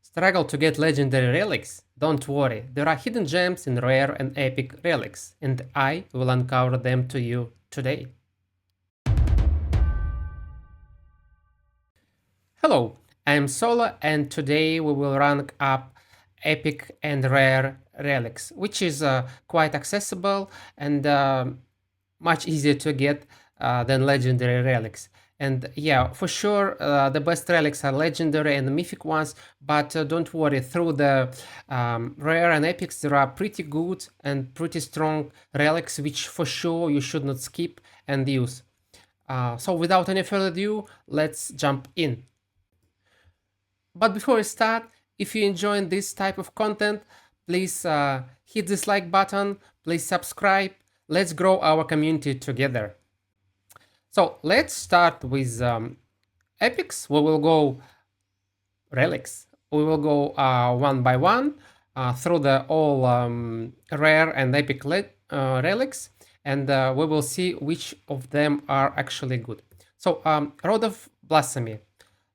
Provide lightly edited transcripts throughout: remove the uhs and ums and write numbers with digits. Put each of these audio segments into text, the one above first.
Struggle to get legendary relics? Don't worry, there are hidden gems in rare and epic relics, and I will uncover them to you today. Hello, I'm Solo, and today we will rank up epic and rare relics, which is quite accessible and much easier to get than legendary relics. And yeah, for sure, the best relics are legendary and mythic ones, but don't worry, through the rare and epics, there are pretty good and pretty strong relics, which for sure you should not skip and use. So without any further ado, let's jump in. But before we start, if you enjoy this type of content, please hit this like button, please subscribe, let's grow our community together. So let's start with epics. We will go relics. We will go one by one through the all rare and epic relics, and we will see which of them are actually good. So Rod of Blasphemy.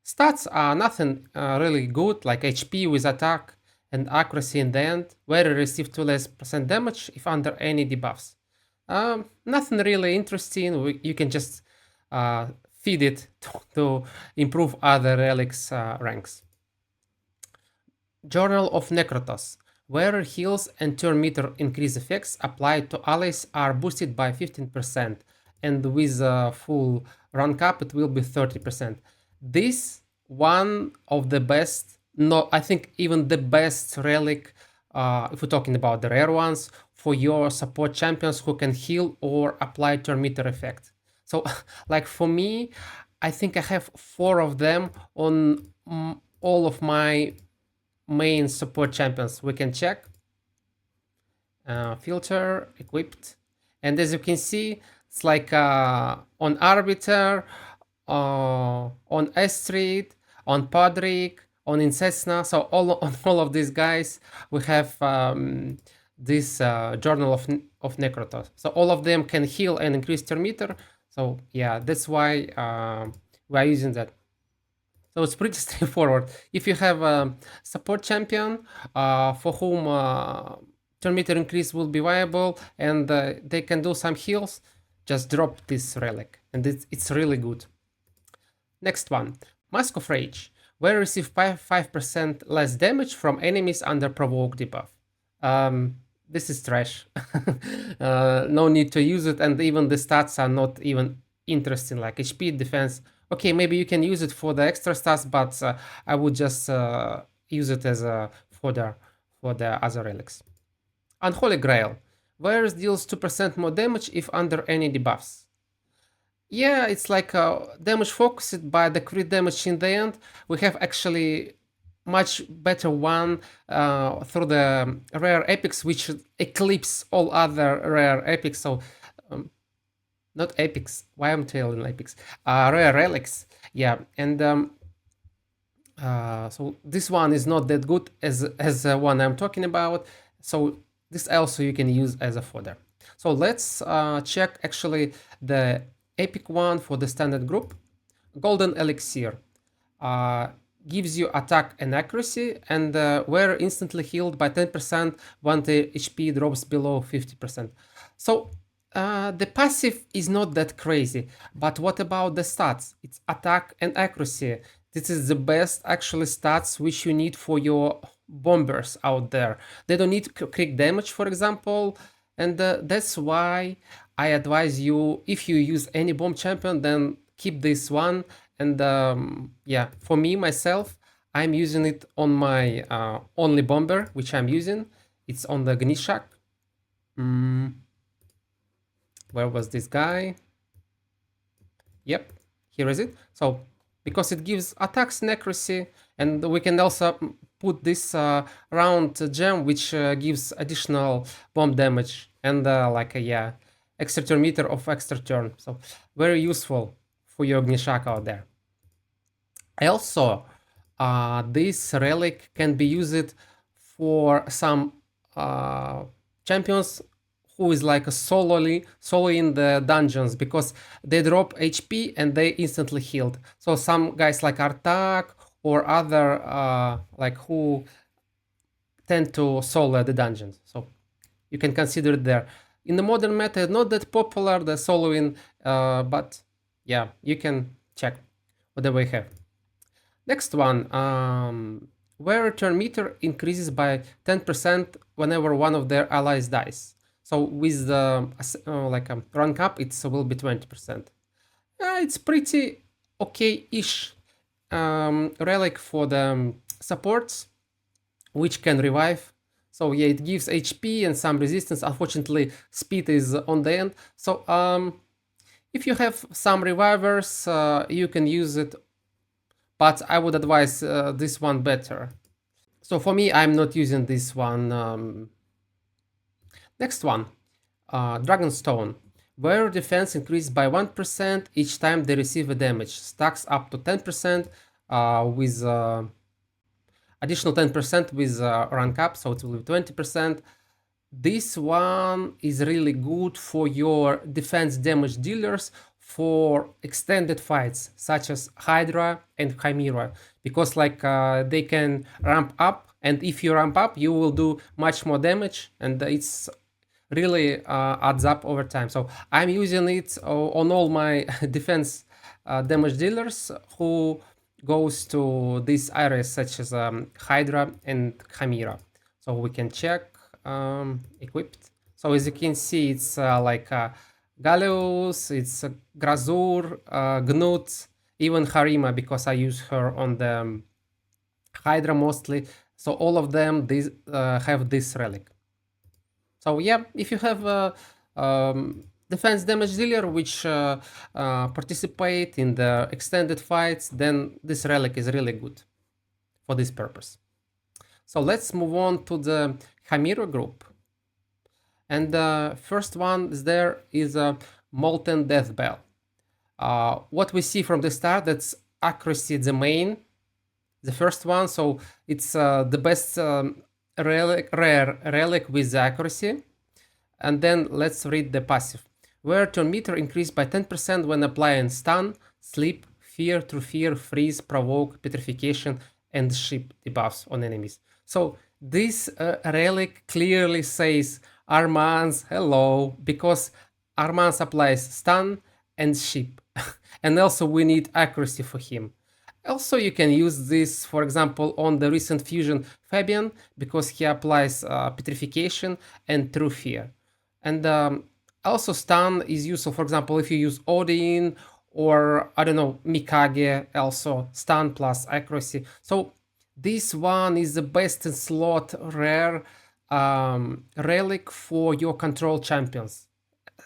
Stats are nothing really good, like HP with attack and accuracy in the end, where you receive 2 less % damage if under any debuffs. Nothing really interesting. You can just feed it to improve other relics ranks. Journal of Necrotos. Wearer heals and turn meter increase effects applied to allies are boosted by 15%, and with full rank up it will be 30%. This one of the best, no, I think even the best relic, if we're talking about the rare ones, for your support champions who can heal or apply turn meter effect. So, like for me, I think I have 4 of them on all of my main support champions. We can check. Filter, equipped. And as you can see, it's like on Arbiter, on Estrid, on Podrick, on Incessna. So on all of these guys, we have this Journal of Necrotos. So all of them can heal and increase turn meter. So yeah, that's why we are using that. So it's pretty straightforward. If you have a support champion for whom turn meter increase will be viable and they can do some heals, just drop this relic, and it's really good. Next one, Mask of Rage, where you receive 5% less damage from enemies under provoke debuff. This is trash. No need to use it, and even the stats are not even interesting, like HP, defense. Okay, maybe you can use it for the extra stats, but I would just use it as a fodder for the other relics. Unholy Grail. Virus deals 2% more damage if under any debuffs. Yeah, it's like damage focused by the crit damage in the end. We have actually much better one through the rare epics, which eclipse all other rare epics. So not epics. Why I'm telling epics? Rare relics. Yeah, and so this one is not that good as the one I'm talking about. So this also you can use as a fodder. So let's check actually the epic one for the standard group. Golden Elixir gives you attack and accuracy, and we're instantly healed by 10% when the HP drops below 50%. So the passive is not that crazy, but what about the stats? It's attack and accuracy. This is the best actually stats which you need for your bombers out there. They don't need crit damage, for example, and that's why I advise you, if you use any bomb champion, then keep this one. And yeah, for me, myself, I'm using it on my only bomber, which I'm using. It's on the Gnishak. Where was this guy? Yep, here is it. So because it gives attacks and accuracy, and we can also put this round gem, which gives additional bomb damage and like a yeah, extra turn meter of extra turn. So very useful for your Gnishak out there. Also, this relic can be used for some champions who is like a solo in the dungeons, because they drop HP and they instantly healed. So some guys like Artak or other like who tend to solo the dungeons. So you can consider it there. In the modern meta, not that popular the soloing, but yeah, you can check whatever we have. Next one, where return meter increases by 10% whenever one of their allies dies. So with the like a rank up, it will be 20%. It's pretty okay-ish relic for the supports, which can revive. So yeah, it gives HP and some resistance. Unfortunately, speed is on the end. So if you have some revivers, you can use it, but I would advise this one better. So for me, I'm not using this one. Next one, Dragonstone. Where defense increased by 1% each time they receive a damage. Stacks up to 10% with additional 10% with rank up, so it will be 20%. This one is really good for your defense damage dealers for extended fights, such as Hydra and Chimera, because like they can ramp up, and if you ramp up, you will do much more damage, and it's really adds up over time. So I'm using it on all my defense damage dealers who goes to these areas such as Hydra and Chimera. So we can check equipped. So as you can see, it's like Galeus, it's Grazur, Gnut, even Harima, because I use her on the Hydra mostly. So all of them these have this relic. So yeah, if you have a defense damage dealer which participate in the extended fights, then this relic is really good for this purpose. So let's move on to the Chimera group. And the first one there is a Molten Death Bell. What we see from the start, that's accuracy the main, the first one. So it's the best rare relic with accuracy. And then let's read the passive. Where turn meter increased by 10% when applying stun, sleep, fear, true fear, freeze, provoke, petrification, and ship debuffs on enemies. So this relic clearly says Armans hello, because Armans applies stun and ship. And also we need accuracy for him. Also, you can use this, for example, on the recent fusion Fabian, because he applies petrification and true fear. And also stun is useful, for example, if you use Odin or, I don't know, Mikage, also stun plus accuracy. So this one is the best in slot rare relic for your control champions,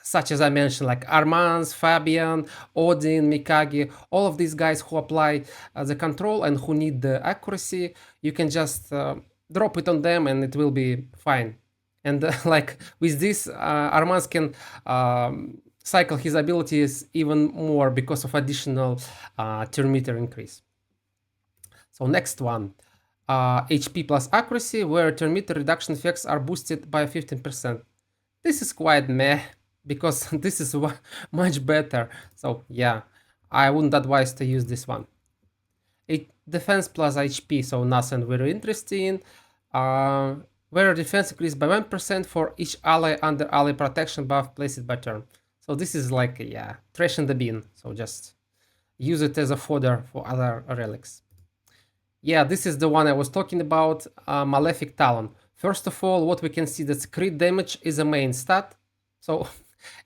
such as I mentioned, like Armans, Fabian, Odin, Mikage, all of these guys who apply the control and who need the accuracy. You can just drop it on them and it will be fine. And like with this, Armans can cycle his abilities even more because of additional turn meter increase. So next one, HP plus accuracy, where turn meter reduction effects are boosted by 15%. This is quite meh, because this is much better. So yeah, I wouldn't advise to use this one. Defense plus HP, so nothing very interesting. Where defense increased by 1% for each ally under ally protection buff placed by turn. So this is like, yeah, trash in the bin. So just use it as a fodder for other relics. Yeah, this is the one I was talking about, Malefic Talon. First of all, what we can see, that crit damage is a main stat. So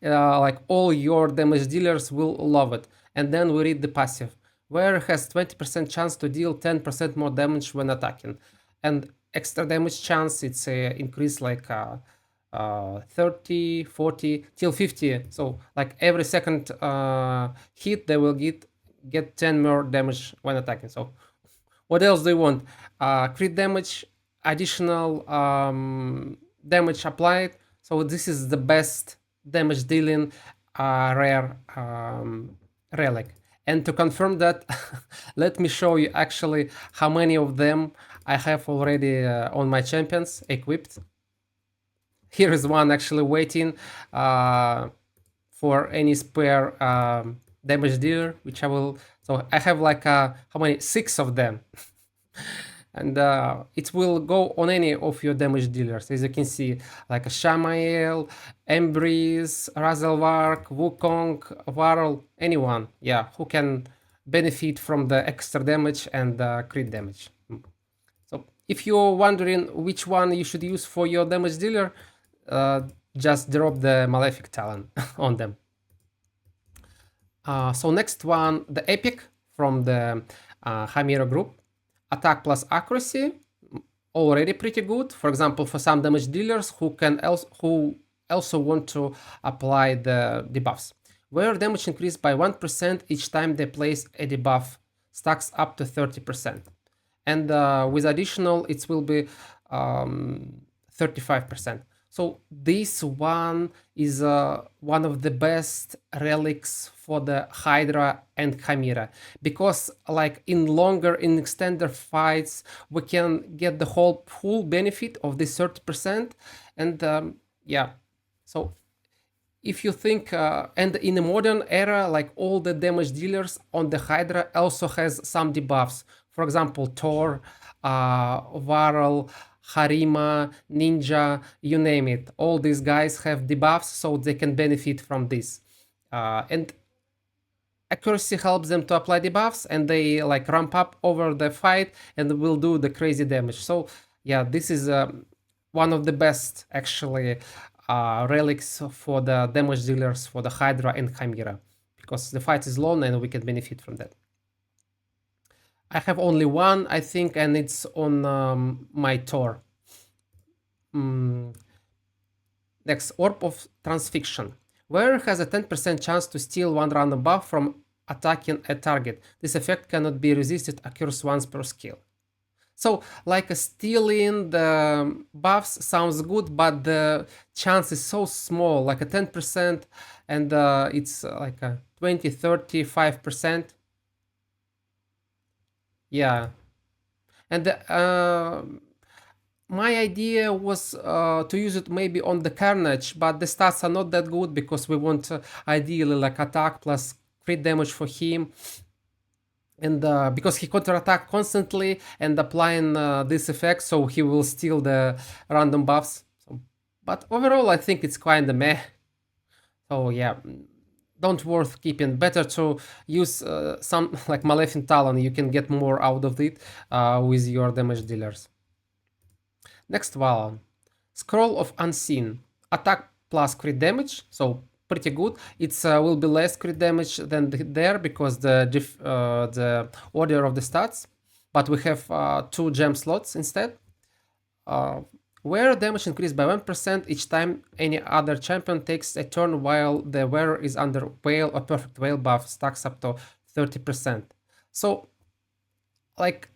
like all your damage dealers will love it. And then we read the passive, where it has 20% chance to deal 10% more damage when attacking. And extra damage chance, it's increased like 30, 40, till 50. So like every second hit, they will get 10 more damage when attacking. So what else do you want? Crit damage, additional damage applied. So this is the best damage dealing rare relic. And to confirm that, let me show you actually how many of them I have already on my champions equipped. Here is one actually waiting for any spare damage dealer, which I will. So I have like how many? 6 of them. And it will go on any of your damage dealers. As you can see, like a Shamael, Embreeze, Razelvark, Wukong, Varl, anyone, yeah, who can benefit from the extra damage and crit damage. So if you're wondering which one you should use for your damage dealer, uh, just drop the Malefic Talon on them. So next one, the Epic from the Chimera group. Attack plus accuracy, already pretty good. For example, for some damage dealers who also want to apply the debuffs. Where damage increased by 1% each time they place a debuff, stacks up to 30%. And with additional, it will be 35%. So this one is one of the best relics for the Hydra and Chimera, because like in extended fights we can get the whole full benefit of this 30%. And yeah, so if you think and in the modern era, like all the damage dealers on the Hydra also has some debuffs. For example, Thor, Varl, Harima, Ninja, you name it. All these guys have debuffs, so they can benefit from this. And accuracy helps them to apply debuffs, and they like ramp up over the fight and will do the crazy damage. So yeah, this is one of the best actually relics for the damage dealers for the Hydra and Chimera, because the fight is long and we can benefit from that. I have only one, I think, and it's on my Thor. Next, Orb of Transfixion. Wearer has a 10% chance to steal one random buff from attacking a target. This effect cannot be resisted, occurs once per skill. So, like stealing the buffs sounds good, but the chance is so small, like a 10%, and it's like a 20, 30, 5%. Yeah. And my idea was to use it maybe on the Carnage, but the stats are not that good because we want ideally like attack plus crit damage for him. And because he counterattack constantly and applying this effect, so he will steal the random buffs. So, but overall, I think it's kinda meh. So yeah, don't worth keeping. Better to use some like Maleficent Talon. You can get more out of it with your damage dealers. Next one, Scroll of Unseen. Attack plus crit damage, so pretty good. It's will be less crit damage than there because the order of the stats, but we have 2 gem slots instead. Where damage increased by 1% each time any other champion takes a turn while the wearer is under Veil or Perfect Veil buff, stacks up to 30%. So, like,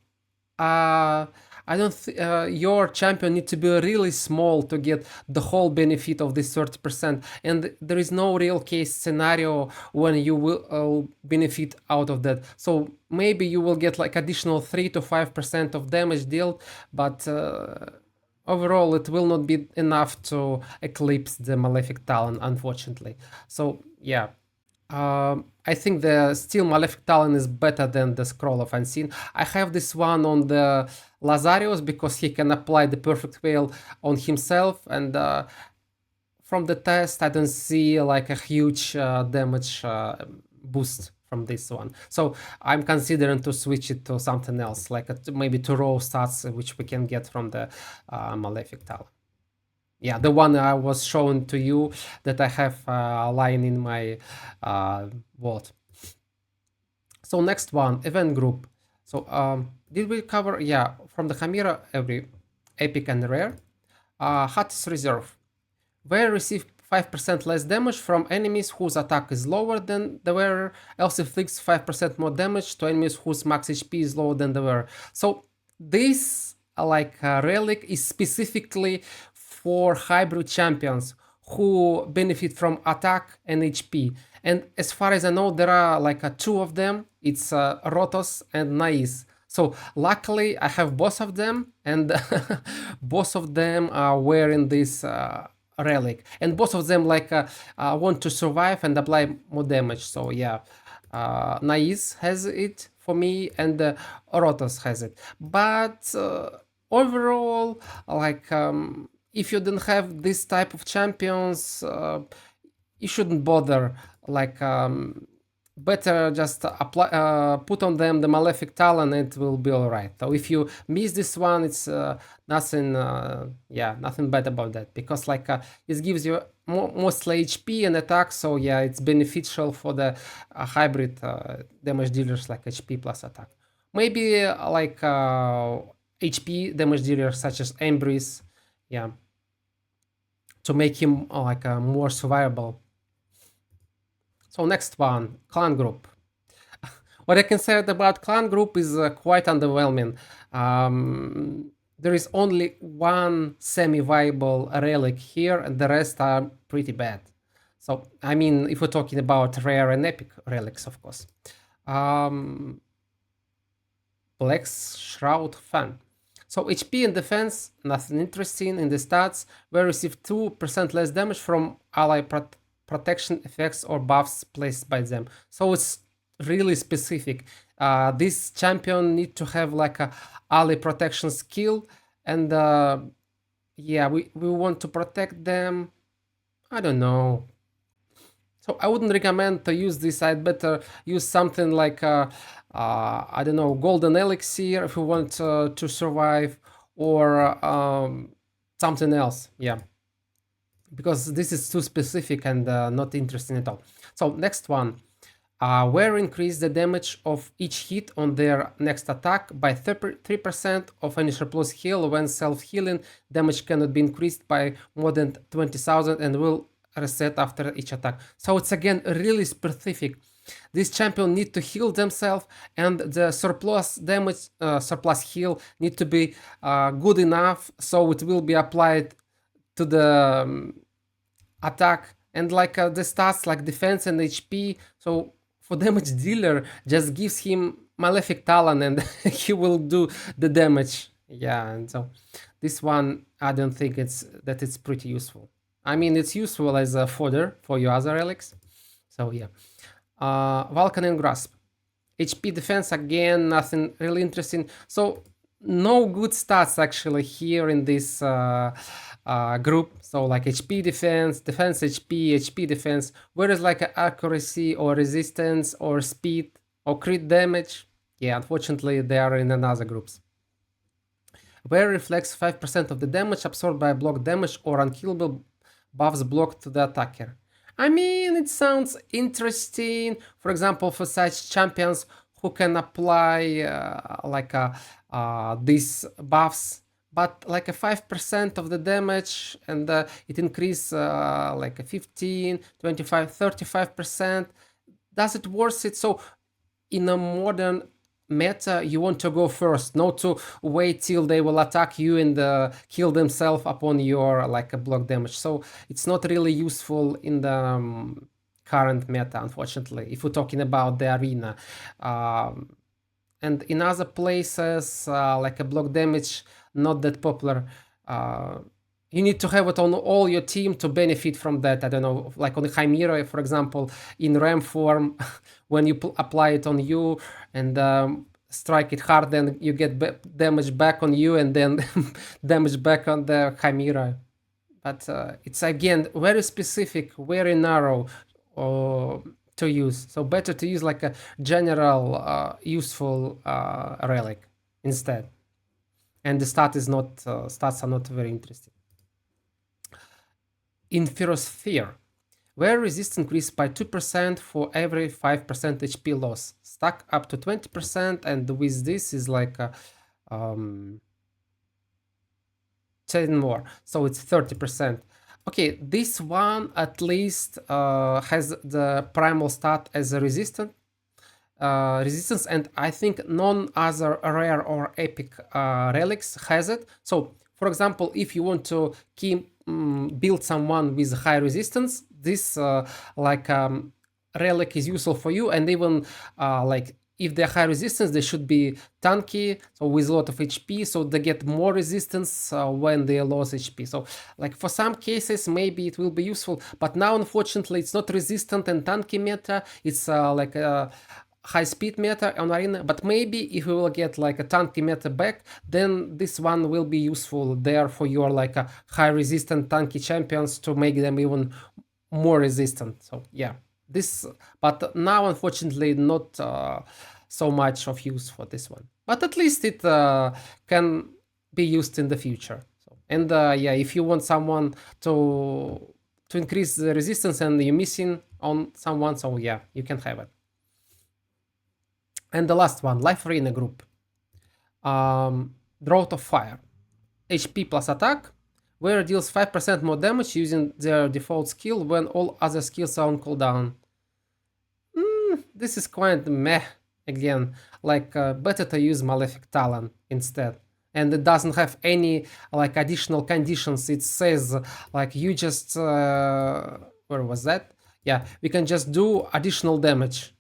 I don't your champion need to be really small to get the whole benefit of this 30%, and there is no real case scenario when you will benefit out of that. So maybe you will get like additional 3 to 5% of damage dealt, but overall it will not be enough to eclipse the Malefic Talon, unfortunately. So yeah, I think the Steel Malefic Talon is better than the Scroll of Unseen. I have this one on the Lazarius because he can apply the Perfect Veil on himself, and from the test I don't see like a huge damage boost from this one. So I'm considering to switch it to something else, like maybe to raw stats which we can get from the Malefic Talon. Yeah, the one I was showing to you that I have lying in my vault. So next one, event group. So did we cover? Yeah, from the Chimera, every epic and rare. Hat's Reserve, where receive 5% less damage from enemies whose attack is lower than the wearer, else inflicts 5% more damage to enemies whose max HP is lower than the wearer. So this like relic is specifically for hybrid champions who benefit from attack and HP. And as far as I know, there are like 2 of them. It's Rotos and Nais. So luckily I have both of them, and both of them are wearing this relic, and both of them like want to survive and apply more damage. So yeah, Naiz has it for me, and Rotos has it. But overall, like if you don't have this type of champions, you shouldn't bother. Like better just apply, put on them the malefic talent, and it will be all right. So if you miss this one, it's nothing. Yeah, nothing bad about that, because like it gives you mostly HP and attack. So yeah, it's beneficial for the hybrid damage dealers like HP plus attack. Maybe like HP damage dealers such as Embrace, yeah, to make him like more survivable. So next one, clan group. What I can say about clan group is quite underwhelming. There is only one semi-viable relic here, and the rest are pretty bad. So I mean, if we're talking about rare and epic relics, of course. Um, Black's Shroud Fan. So HP and defense, nothing interesting in the stats. We receive 2% less damage from ally protection effects or buffs placed by them. So it's really specific. This champion need to have like a ally protection skill, and yeah, we want to protect them. I don't know. So I wouldn't recommend to use this. I'd better use something like I don't know, golden elixir if you want to survive, or something else. Yeah, because this is too specific and not interesting at all. So next one, where increase the damage of each hit on their next attack by 3% of any surplus heal. When self-healing, damage cannot be increased by more than 20,000 and will reset after each attack. So it's again really specific. This champion need to heal themselves, and the surplus damage, surplus heal need to be good enough, so it will be applied to the attack, and like the stats like defense and HP. So for damage dealer, just gives him malefic talent, and he will do the damage. Yeah, and so this one I don't think it's pretty useful. I mean, it's useful as a fodder for your other relics. So yeah, Vulcan and Grasp. HP defense again, nothing really interesting. So no good stats actually here in this group. So like HP defense, defense HP, HP defense. Whereas like accuracy or resistance or speed or crit damage, yeah, unfortunately they are in another groups. Where reflects 5% of the damage absorbed by block damage or unkillable buffs blocked to the attacker. I mean, it sounds interesting. For example, for such champions who can apply these buffs, but like a 5% of the damage, and it increase like a 15, 25, 35%. Does it worth it? So in a modern meta, you want to go first, not to wait till they will attack you and kill themselves upon your like a block damage. So it's not really useful in the current meta, unfortunately, if we're talking about the arena. And in other places, like a block damage, not that popular. You need to have it on all your team to benefit from that. I don't know, like on the Chimera, for example, in RAM form, when you apply it on you and strike it hard, then you get damage back on you, and then damage back on the Chimera. But it's again very specific, very narrow to use. So better to use like a general useful relic instead. And the stats are not very interesting. Inferosphere, where resistance increased by 2% for every 5% HP loss. Stack up to 20%, and with this is like 10 more, so it's 30%. Okay, this one at least has the primal stat as a resistance, and I think none other rare or epic relics has it. So, for example, if you want to build someone with high resistance, this relic is useful for you, and even like if they're high resistance, they should be tanky, so with a lot of HP, so they get more resistance when they lose HP. So like for some cases, maybe it will be useful, but now unfortunately it's not resistant and tanky meta. It's like a high speed meta on arena, but maybe if we will get like a tanky meta back, then this one will be useful there for your like a high resistant tanky champions to make them even more resistant. So yeah, this, but now unfortunately not so much of use for this one, but at least it can be used in the future. So, and yeah, if you want someone to increase the resistance and you're missing on someone, so yeah, you can have it. And the last one, Life Arena group. Drought of Fire. HP plus attack. Wearer deals 5% more damage using their default skill when all other skills are on cooldown. This is quite meh again. Like, better to use Malefic Talon instead. And it doesn't have any like additional conditions. It says like you just where was that? Yeah, we can just do additional damage.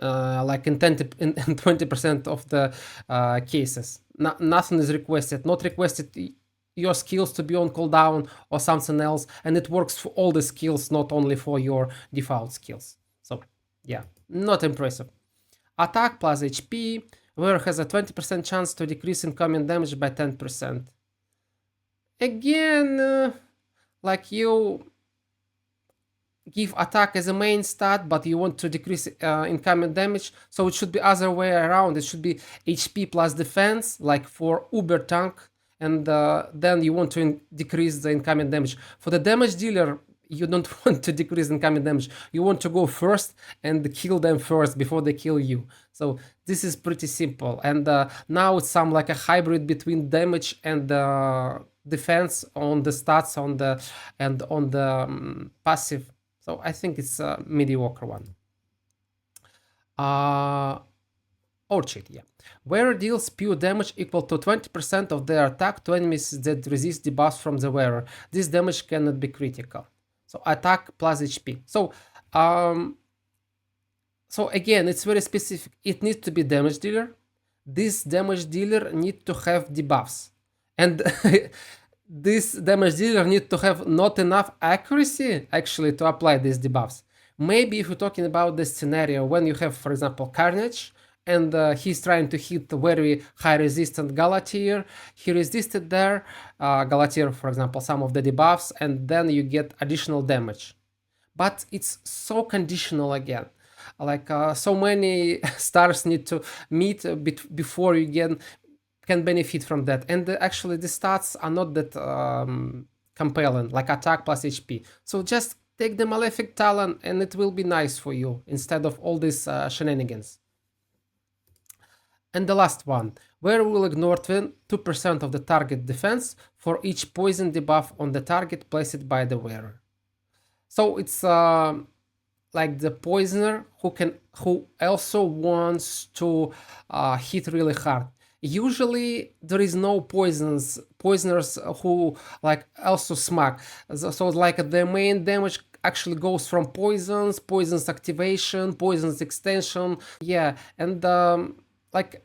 Like in 20% of the cases. Nothing is requested. Not requested your skills to be on cooldown or something else, and it works for all the skills, not only for your default skills. So yeah, not impressive. Attack plus HP. Wearer has a 20% chance to decrease incoming damage by 10%. Again, like you give attack as a main stat, but you want to decrease incoming damage, so it should be other way around. It should be HP plus defense, like for Uber tank, and then you want to decrease the incoming damage. For the damage dealer, you don't want to decrease incoming damage. You want to go first and kill them first before they kill you. So this is pretty simple. And now it's some like a hybrid between damage and defense on the stats on the passive. So I think it's a mediocre one. Orchid, yeah. Wearer deals pure damage equal to 20% of their attack to enemies that resist debuffs from the wearer. This damage cannot be critical. So attack plus HP. So again, it's very specific. It needs to be damage dealer. This damage dealer needs to have debuffs. And this damage dealer needs to have not enough accuracy actually to apply these debuffs. Maybe if you're talking about the scenario when you have, for example, Carnage, and he's trying to hit the very high resistant Galatir. He resisted there, Galatir, for example, some of the debuffs, and then you get additional damage. But it's so conditional again. Like so many stars need to meet before you can benefit from that. And actually the stats are not that compelling, like attack plus HP. So just take the Malefic Talon and it will be nice for you instead of all these shenanigans. And the last one, Wearer will ignore 2% of the target defense for each poison debuff on the target placed by the wearer. So it's like the poisoner who also wants to hit really hard. Usually there is no poisoners who like also smack. So like the main damage actually goes from poisons activation, poisons extension. Yeah, and like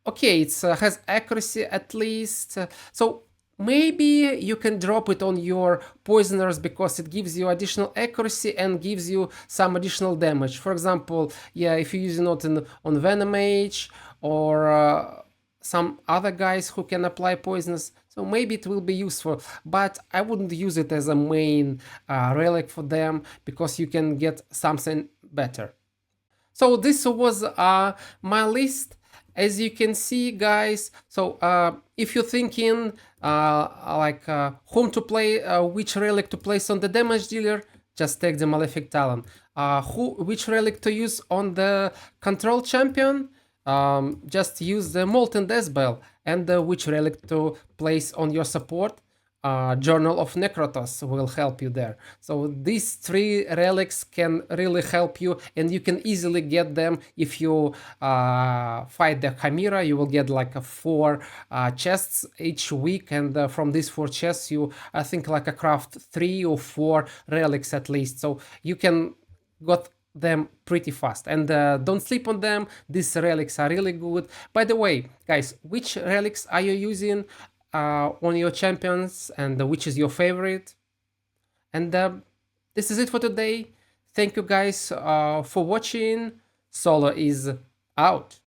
okay, it has accuracy at least. So maybe you can drop it on your poisoners because it gives you additional accuracy and gives you some additional damage. For example, yeah, if you're using it on Venom Mage or some other guys who can apply poisons, so maybe it will be useful, but I wouldn't use it as a main relic for them because you can get something better. So this was my list. As you can see, guys, so if you're thinking like whom to play, which relic to place on the damage dealer, just take the Malefic Talon. Which relic to use on the control champion? Just use the Molten Death Bell. And which relic to place on your support? Journal of Necrotos will help you there. So these three relics can really help you, and you can easily get them if you fight the Chimera. You will get like 4 chests each week, and from these 4 chests you, I think, like a craft 3 or 4 relics at least. So you can them pretty fast, and don't sleep on them. These relics are really good. By the way, guys, which relics are you using on your champions, and which is your favorite? And this is it for today. Thank you guys for watching. Solo is out.